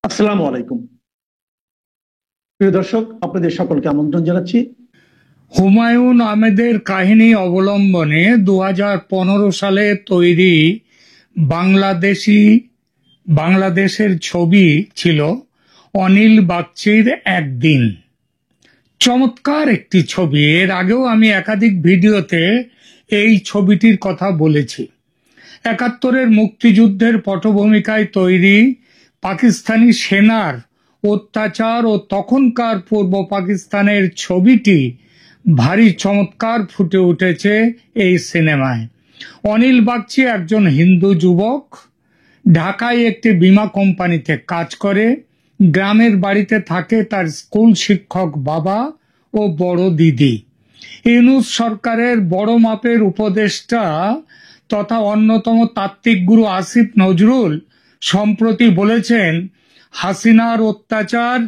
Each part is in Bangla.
আসসালামু আলাইকুম। প্রিয় দর্শক, আপনাদের সকলকে আমন্ত্রণ জানাচ্ছি হুমায়ুন আহমেদের কাহিনী অবলম্বনে 2015 সালে তৈরি বাংলাদেশের ছবি ছিল অনিল বাগচির একদিন। চমৎকার একটি ছবি। এর আগেও আমি একাধিক ভিডিওতে এই ছবিটির কথা বলেছি। 71-এর মুক্তিযুদ্ধের পটভূমিকায় তৈরি পাকিস্তানি সেনার অত্যাচার ও তখনকার পূর্ব পাকিস্তানের ছবিটি ভারী চমৎকার ফুটে উঠেছে এই সিনেমায়। অনিল বাগচি একজন হিন্দু যুবক, ঢাকায় একটি বীমা কোম্পানিতে কাজ করে। গ্রামের বাড়িতে থাকে তার স্কুল শিক্ষক বাবা ও বড় দিদি। ইউনূস সরকারের বড় মাপের উপদেষ্টা তথা অন্যতম তাত্ত্বিক গুরু আসিফ নজরুল সম্প্রতি বলেছেন, হাসিনার অত্যাচার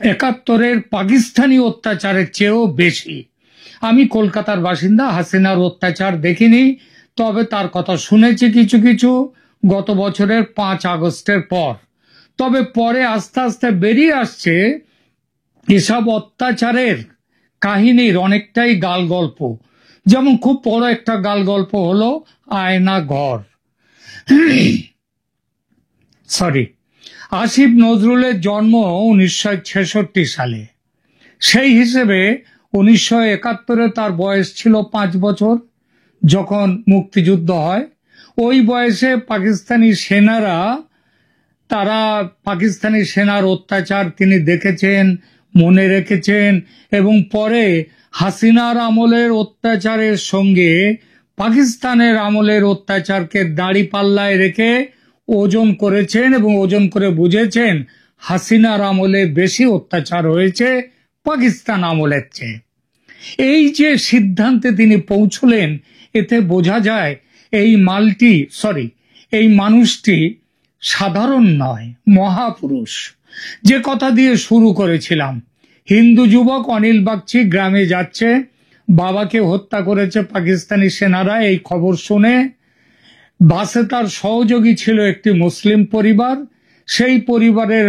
71-এর পাকিস্তানি অত্যাচারের চেয়েও বেশি। আমি কলকাতার বাসিন্দা, হাসিনার অত্যাচার দেখিনি, তবে তার কথা শুনেছি কিছু কিছু গত বছরের 5 আগস্টের পর। তবে পরে আস্তে আস্তে বেরিয়ে আসছে এসব অত্যাচারের কাহিনীর অনেকটাই গাল গল্প। যেমন খুব বড় একটা গাল গল্প হলো আয়না ঘর। আসিফ নজরুলের জন্ম 1966 সালে। সেই হিসেবে 1971-এ তার বয়স ছিল 5 বছর যখন মুক্তিযুদ্ধ হয়। ওই বয়সে পাকিস্তানি সেনার অত্যাচার তিনি দেখেছেন, মনে রেখেছেন, এবং পরে হাসিনার আমলের অত্যাচারের সঙ্গে পাকিস্তানের আমলের অত্যাচারকে দাঁড়িপাল্লায় রেখে ওজন করেছেন এবং ওজন করে বুঝেছেন হাসিনার আমলে বেশি অত্যাচার হয়েছে পাকিস্তান আমলের চেয়ে। এই যে সিদ্ধান্তে তিনি পৌঁছলেন, এতে বোঝা যায় এই মানুষটি সাধারণ নয়, মহাপুরুষ। যে কথা দিয়ে শুরু করেছিলাম, হিন্দু যুবক অনিল বাগচি গ্রামে যাচ্ছে, বাবাকে হত্যা করেছে পাকিস্তানি সেনারা। এই খবর শুনে বাসে তার সহযোগী ছিল একটি মুসলিম পরিবার। সেই পরিবারের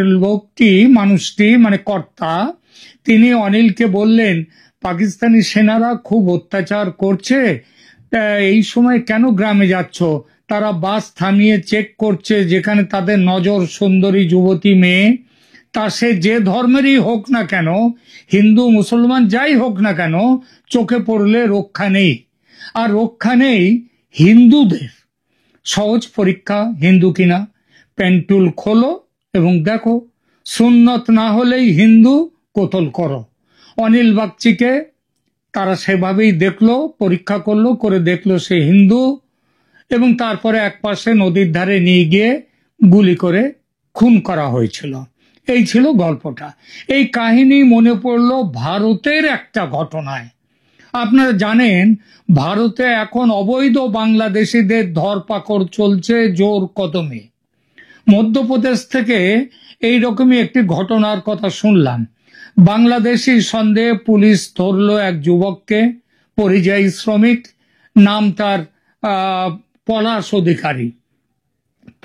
মানুষটি মানে কর্তা, তিনি অনিলকে বললেন, পাকিস্তানি সেনারা খুব অত্যাচার করছে, এই সময় কেন গ্রামে যাচ্ছ? তারা বাস থামিয়ে চেক করছে, যেখানে তাদের নজর সুন্দরী যুবতী মেয়ে, তা সে যে ধর্মেরই হোক না কেন, হিন্দু মুসলমান যাই হোক না কেন, চোখে পড়লে রক্ষা নেই। আর রক্ষা নেই হিন্দুদের। সহজ পরীক্ষা, হিন্দু কিনা। প্যান্টুল খোলো এবং দেখো, সুন্নত না হলেই হিন্দু, কোতল করো। অনিল বাগচিকে তারা সেভাবেই দেখলো, পরীক্ষা করলো, করে দেখলো সে হিন্দু, এবং তারপরে একপাশে নদীর ধারে নিয়ে গিয়ে গুলি করে খুন করা হয়েছিল। এই ছিল গল্পটা। এই কাহিনী মনে পড়লো ভারতের একটা ঘটনায়। আপনারা জানেন, ভারতে এখন অবৈধ বাংলাদেশিদের ধরপাকড় চলছে জোর কদমে। মধ্যপ্রদেশ থেকে এইরকমই একটি ঘটনার কথা শুনলাম। বাংলাদেশি সন্দেহে পুলিশ ধরলো এক যুবককে, পরিযায়ী শ্রমিক, নাম তার পলাশ অধিকারী।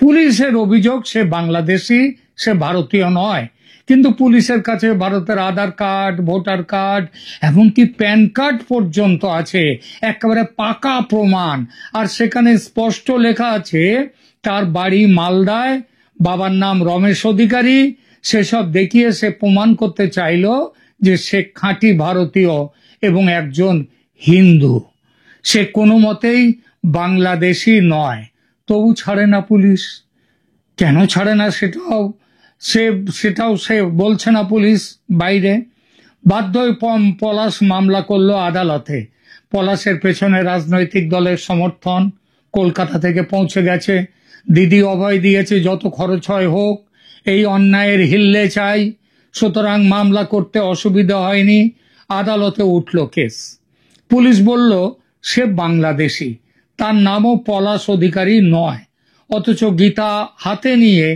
পুলিশের অভিযোগ সে বাংলাদেশি, সে ভারতীয় নয়। কিন্তু পুলিশের কাছে ভারতের আধার কার্ড, ভোটার কার্ড, এমনকি প্যান কার্ড পর্যন্ত আছে, একেবারে পাকা প্রমাণ। আর সেখানে স্পষ্ট লেখা আছে তার বাড়ি মালদায়, বাবার নাম রমেশ অধিকারী। সেসব দেখিয়ে সে প্রমাণ করতে চাইল যে সে খাঁটি ভারতীয় এবং একজন হিন্দু, সে কোনো মতেই বাংলাদেশি নয়। তবু ছাড়ে না পুলিশ। কেন ছাড়ে না সেটাও সে বলছে না পুলিশ বাইরে। বাধ্য হয়ে পলাশ মামলা করলো আদালতে। পলাশের পেছনে রাজনৈতিক দলের সমর্থন কলকাতা থেকে পৌঁছে গেছে। দিদি অভয় দিয়েছে যত খরচ হয় হোক, এই অন্যায়ের হিল্লে চাই। সুতরাং মামলা করতে অসুবিধা হয়নি, আদালতে উঠল কেস। পুলিশ বলল সে বাংলাদেশি, তার নামও পলাশ অধিকারী নয়। অথচ গীতা হাতে নিয়ে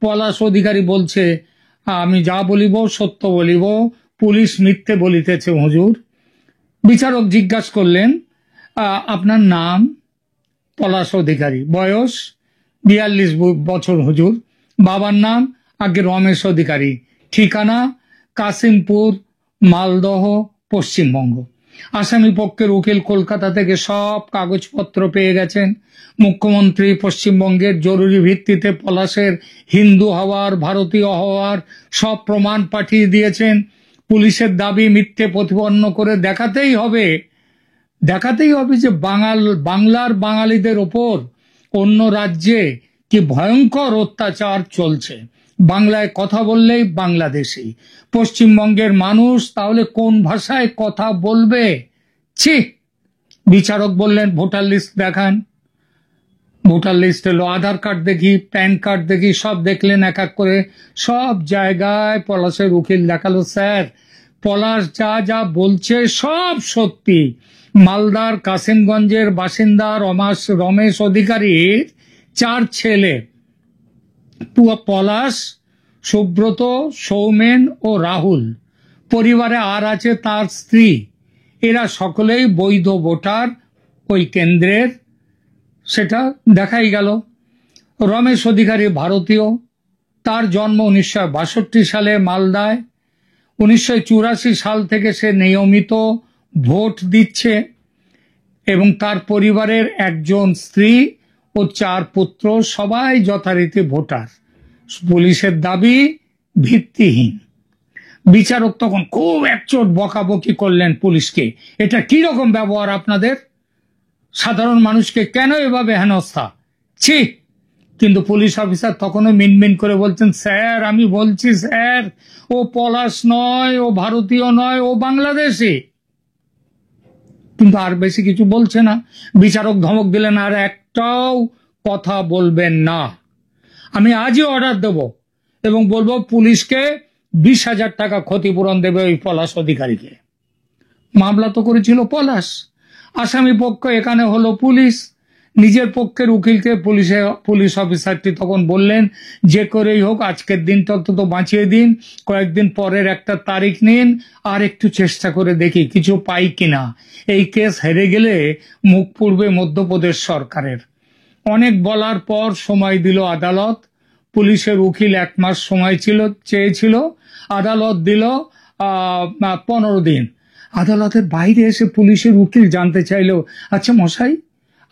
পলাশ অধিকারী বলছে, আমি যা বলিব সত্য বলিব, পুলিশ মিথ্যে বলিতেছে হুজুর। বিচারক জিজ্ঞাসা করলেন, আপনার নাম? পলাশ অধিকারী। বয়স? 42 বছর হুজুর। বাবার নাম? আগে রমেশ অধিকারী, ঠিকানা কাশিমপুর, মালদহ, পশ্চিমবঙ্গ। আসামি পক্ষের উকিল কলকাতা থেকে সব কাগজপত্র পেয়ে গেছেন। মুখ্যমন্ত্রী পশ্চিমবঙ্গের জরুরি ভিত্তিতে পলাশের হিন্দু হওয়ার, ভারতীয় হওয়ার সব প্রমাণ পাঠিয়ে দিয়েছেন। পুলিশের দাবি মিথ্যে প্রতিপন্ন করে দেখাতেই হবে যে বাংলার বাঙালিদের ওপর অন্য রাজ্যে কি ভয়ঙ্কর অত্যাচার চলছে। বাংলায় কথা বললেই বাংলাদেশি। পশ্চিমবঙ্গের মানুষ তাহলে কোন ভাষায় কথা বলবে? ছি! বিচারক বললেন, ভোটার লিস্ট দেখান। ভোটার লিস্ট এলো, আধার কার্ড দেখি, প্যান কার্ড দেখি, সব দেখলেন এক এক করে। সব জায়গায় পলাশের উকিল দেখালো, স্যার পলাশ যা যা বলছে সব সত্যি। মালদার কাসিমগঞ্জের বাসিন্দা রমেশ অধিকারীর 4 ছেলে, পলাশ, সুব্রত, সৌমেন ও রাহুল। পরিবারে আর আছে তার স্ত্রী। এরা সকলেই বৈধ ভোটার ওই কেন্দ্রের, সেটা দেখাই গেল। রমেশ অধিকারী ভারতীয়, তার জন্ম 1962 সালে মালদায়। 1984 সাল থেকে সে নিয়মিত ভোট দিচ্ছে এবং তার পরিবারের একজন স্ত্রী ও 4 পুত্র, সবাই যথারীতি ভোটার। পুলিশের দাবি ভিত্তিহীন। বিচারক তখন খুব একচোট বকাবকি করলেন পুলিশকে, এটা কি রকম ব্যবহার আপনাদের? সাধারণ মানুষকে কেন এভাবে হেনস্থা? ছি! কিন্তু পুলিশ অফিসার তখনও মিনমিন করে বলছেন, স্যার আমি বলছি স্যার, ও পলাশ নয়, ও ভারতীয় নয়, ও বাংলাদেশি। কিন্তু আর বেশি কিছু বলছে না। বিচারক ধমক দিলেন, আর একটাও কথা বলবেন না। আমি আজই অর্ডার দেব এবং বলবো পুলিশকে 20,000 টাকা ক্ষতিপূরণ দেবে ওই পলাশ অধিকারীকে। মামলা তো করেছিল পলাশ, আসামি পক্ষ এখানে হলো পুলিশ। নিজের পক্ষের উকিলকে পুলিশ অফিসারটি তখন বললেন, যে করেই হোক আজকের দিনটা তো বাঁচিয়ে দিন, কয়েকদিন পরের একটা তারিখ নিন, আর একটু চেষ্টা করে দেখি কিছু পাই কিনা। এই কেস হেরে গেলে মুখ পুড়বে মধ্যপ্রদেশ সরকারের। অনেক বলার পর সময় দিল আদালত। পুলিশের উকিল 1 মাস সময় চেয়েছিল, আদালত দিল 15 দিন। আদালতের বাইরে এসে পুলিশের উকিল জানতে চাইল, আচ্ছা মশাই,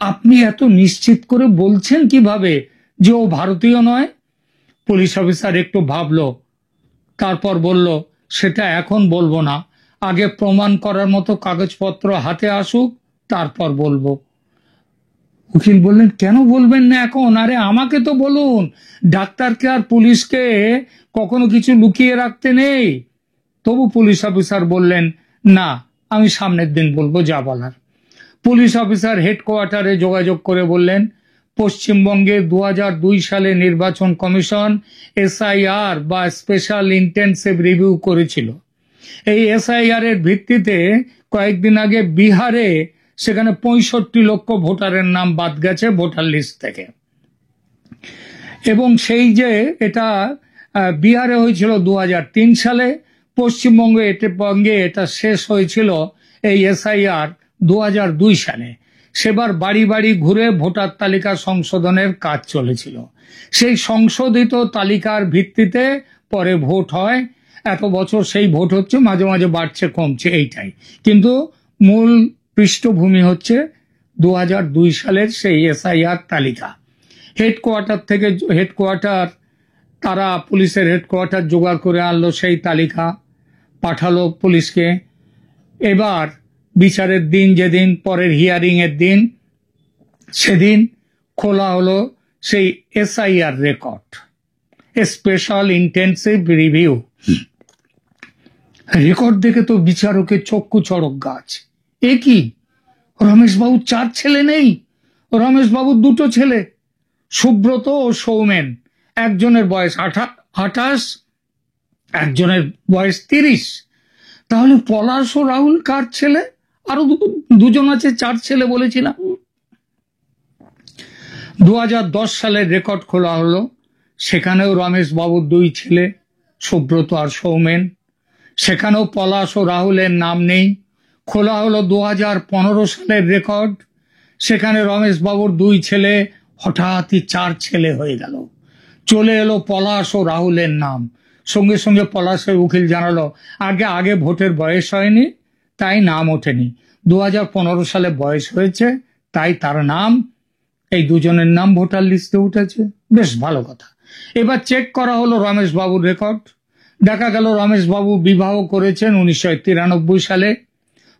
আপনি এত নিশ্চিত করে বলছেন কিভাবে যে ও ভারতীয় নয়? পুলিশ অফিসার একটু ভাবলো, তারপর বলল, সেটা এখন বলবো না, আগে প্রমাণ করার মতো কাগজপত্র হাতে আসুক, তারপর বলবো। উকিল বললেন, কেন বলবেন না এখন? আরে আমাকে তো বলুন, ডাক্তারকে আর পুলিশকে কখনো কিছু লুকিয়ে রাখতে নেই। তবু পুলিশ অফিসার বললেন, না আমি সামনের দিন বলবো যা বলার। পুলিশ অফিসার হেডকোয়ার্টারে যোগাযোগ করে বললেন, পশ্চিমবঙ্গে 2002 সালে নির্বাচন কমিশন SIR বা স্পেশাল ইন্টেনসিভ রিভিউ করেছিল। এই SIR এর ভিত্তিতে কয়েকদিন আগে বিহারে সেখানে 65 লক্ষ ভোটারের নাম বাদ গেছে ভোটার লিস্ট থেকে। এবং সেই এটা বিহারে হয়েছিল 2003 সালে, পশ্চিমবঙ্গে এটা শেষ হয়েছিল এই SIR 2002 সালে। সেবার বাড়ি বাড়ি ঘুরে ভোটার তালিকা সংশোধনের কাজ চলেছিল। সেই সংশোধিত তালিকার ভিত্তিতে পরে ভোট হয়। এত বছর সেই ভোট হচ্ছে, মাঝে মাঝে বাড়ছে কমছে, এইটাই। কিন্তু মূল পৃষ্ঠভূমি হচ্ছে 2002 সালের সেই SIR তালিকা। তারা পুলিশের হেডকোয়ার্টার জোগাড় করে আনলো সেই তালিকা, পাঠালো পুলিশকে। এবার বিচারের দিন, যেদিন পরের হিয়ারিং এর দিন, সেদিন খোলা হলো সেই SIR record, special intensive review. Record দেখে তো বিচারকের চক্ষু চড়ক গাছ। এ কি, রমেশবাবুর 4 ছেলে নেই? রমেশবাবুর 2 ছেলে, সুব্রত ও সৌমেন। একজনের বয়স 28, একজনের বয়স 30। তাহলে পলাশ ও রাহুল কার ছেলে? আরো 2জন আছে, 4 ছেলে বলেছিলাম। 2010 সালের রেকর্ড খোলা হলো, সেখানেও রমেশ বাবুর 2 ছেলে, সুব্রত আর সৌমেন। সেখানেও পলাশ ও রাহুলের নাম নেই। খোলা হলো 2015 সালের রেকর্ড, সেখানে রমেশ বাবুর 2 ছেলে, হঠাৎই 4 ছেলে হয়ে গেল। চলে এলো পলাশ ও রাহুলের নাম। সঙ্গে সঙ্গে পলাশের উকিল জানালো আগে ভোটের বয়স হয়নি, তাই নাম ওঠেনি। 2015 সালে বয়স হয়েছে, তাই তার নাম, এই দুজনের নাম ভোটার লিস্টে উঠেছে। বেশ ভালো কথা। এবার চেক করা হলো রমেশ বাবুর রেকর্ড। দেখা গেল রমেশ বাবু বিবাহ করেছেন 1993 সালে।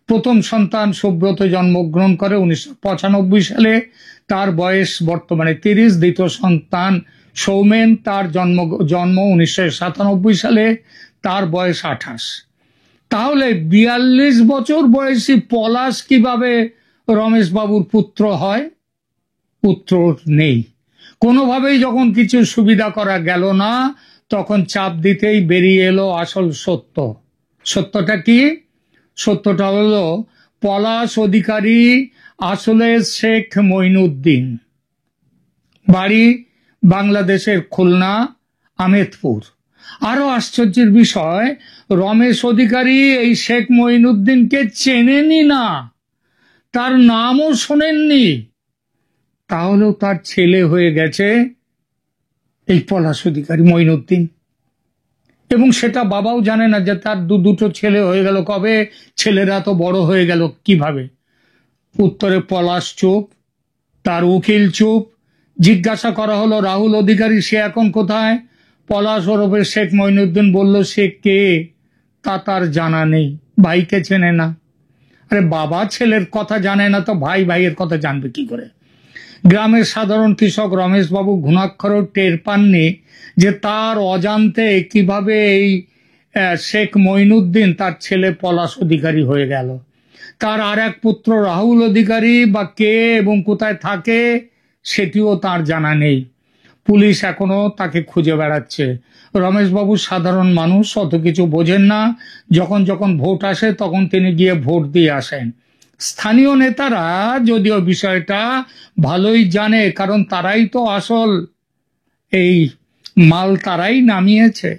প্রথম সন্তান সুব্রত জন্মগ্রহণ করে 1995 সালে, তার বয়স বর্তমানে 30। দ্বিতীয় সন্তান সৌমেন, তার জন্ম 1997 সালে, তার বয়স 28। তাহলে 42 বছর বয়সী পলাশ কিভাবে রমেশ বাবুর পুত্র হয়? উত্তর নেই। কোনোভাবেই যখন কিছু সুবিধা করা গেল না, তখন চাপ দিতেই বেরিয়ে এলো আসল সত্য। সত্যটা কি? সত্যটা হলো পলাশ অধিকারী আসলে শেখ মঈনুদ্দিন, বাড়ি বাংলাদেশের খুলনা আমেদপুর। আরো আশ্চর্যের বিষয়, রমেশ অধিকারী এই শেখ মঈনুদ্দিনকে চেনেনি না, তার নামও শোনেননি। তাহলেও তার ছেলে হয়ে গেছে এই পলাশ অধিকারী মঈনুদ্দিন, এবং সেটা বাবাও জানে না যে তার দুটো ছেলে হয়ে গেল কবে, ছেলেরা তো বড় হয়ে গেল কিভাবে। উত্তরে পলাশ চুপ, তার উকিল চুপ। জিজ্ঞাসা করা হলো রাহুল অধিকারী, সে এখন কোথায়? পলাশ ওরফে শেখ মঈনুদ্দিন বলল সে কে তা তার জানা নেই, ভাইকে চেনে না। আরে বাবা ছেলের কথা জানে না তো ভাই ভাইয়ের কথা জানবে কি করে? গ্রামের সাধারণ কৃষক রমেশ বাবু ঘুণাক্ষরেও টের পাননি যে তার অজান্তে কিভাবে এই শেখ মঈনুদ্দিন তার ছেলে পলাশ অধিকারী হয়ে গেল। তার আর এক পুত্র রাহুল অধিকারী বা কে এবং কোথায় থাকে সেটিও তার জানা নেই। পুলিশ এখনো তাকে খুঁজে বেড়াচ্ছে। রমেশবাবু সাধারণ মানুষ, অত কিছু বোঝেন না। যখন যখন ভোট আসে তখন তিনি গিয়ে ভোট দিয়ে আসেন। স্থানীয় নেতারা যদিও বিষয়টা ভালোই জানে, কারণ তারাই তো আসল এই মাল তারাই নামিয়েছে।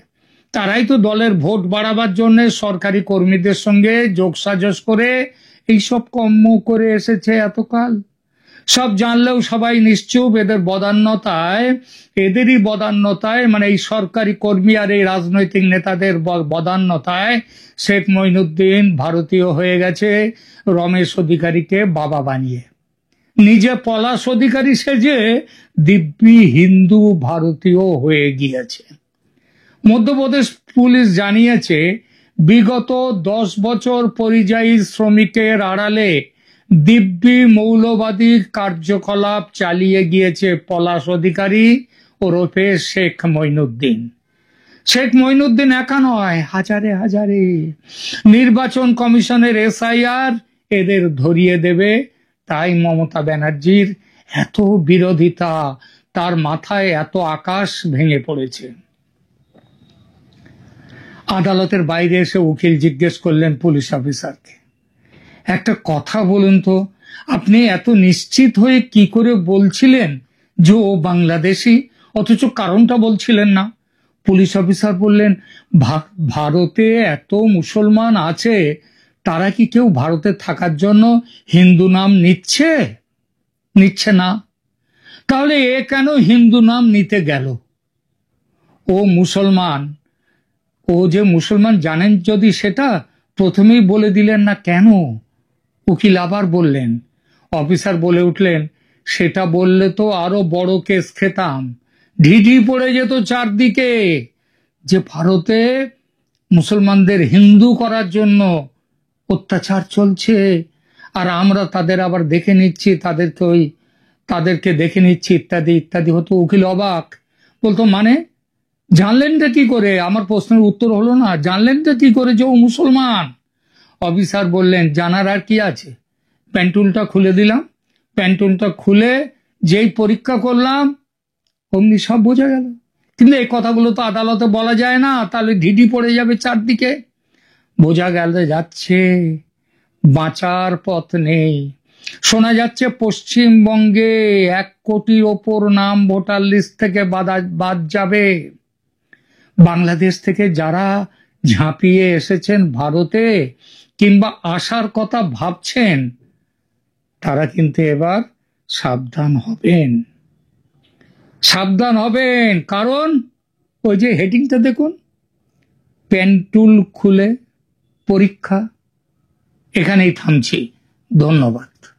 তারাই তো দলের ভোট বাড়াবার জন্য সরকারি কর্মীদের সঙ্গে যোগসাজশ করে এইসব কর্ম করে এসেছে এতকাল। সব জানলেও সবাই নিশ্চুপ। এদেরই বদান্যতায় মানে এই সরকারি কর্মী আর এই রাজনৈতিক নেতাদের বদান্যতায় শেখ মঈনুদ্দিন ভারতীয় হয়ে গেছে রমেশ অধিকারীকে বাবা বানিয়ে। নিজে পলাশ অধিকারী সেজে দিব্যি হিন্দু ভারতীয় হয়ে গিয়েছে। মধ্যপ্রদেশ পুলিশ জানিয়েছে বিগত 10 বছর পরিযায়ী শ্রমিকের আড়ালে দিব্যি মৌলবাদী কার্যকলাপ চালিয়ে গিয়েছে পলাশ অধিকারী ওরফে শেখ মঈনুদ্দিন। শেখ মঈনুদ্দিন একা নয়, হাজারে হাজারে। নির্বাচন কমিশনের SIR এদের ধরিয়ে দেবে, তাই মমতা ব্যানার্জির এত বিরোধিতা, তার মাথায় এত আকাশ ভেঙে পড়েছে। আদালতের বাইরে এসে উকিল জিজ্ঞেস করলেন পুলিশ অফিসারকে, একটা কথা বলুন তো, আপনি এত নিশ্চিত হয়ে কি করে বলছিলেন যে ও বাংলাদেশি, অথচ কারণটা বলছিলেন না? পুলিশ অফিসার বললেন, ভারতে এত মুসলমান আছে, তারা কি কেউ ভারতে থাকার জন্য হিন্দু নাম নিচ্ছে না? তাহলে এ কেন হিন্দু নাম নিতে গেল? ও মুসলমান, ও যে মুসলমান জানেন যদি সেটা প্রথমেই বলে দিলেন না কেন? উকিল আবার বললেন। অফিসার বলে উঠলেন, সেটা বললে তো আরো বড় কেস খেতাম, ঢিঢি পড়ে যেত চারদিকে যে ভারতে মুসলমানদের হিন্দু করার জন্য অত্যাচার চলছে, আর আমরা তাদের আবার দেখে নিচ্ছি, তাদেরকে দেখে নিচ্ছি ইত্যাদি ইত্যাদি হতো। উকিল অবাক, বলতো মানে জানলেনটা কি করে? আমার প্রশ্নের উত্তর হলো না, জানলেনটা কি করে যে ও মুসলমান? অফিসার বললেন, জানার আর কি আছে, প্যান্টুলটা খুলে দিলাম, প্যান্টুলটা খুলে যেই পরীক্ষা করলাম অমনি সব বোঝা গেল। কিন্তু এই কথাগুলো তো আদালতে বলা যায় না, তাহলে ঢিঢি পড়ে যাবে চারদিকে। বোঝা গেল যাচ্ছে, বাঁচার পথ নেই। শোনা যাচ্ছে পশ্চিমবঙ্গে 1 কোটির ওপর নাম ভোটার লিস্ট থেকে বাদ যাবে। বাংলাদেশ থেকে যারা ঝাঁপিয়ে এসেছেন ভারতে কিংবা আসার কথা ভাবছেন, তারা কিন্তু এবার সাবধান হবেন। সাবধান হবেন, কারণ ওই যে হেডিংটা দেখুন, পেন্টুল খুলে পরীক্ষা। এখানেই থামছি, ধন্যবাদ।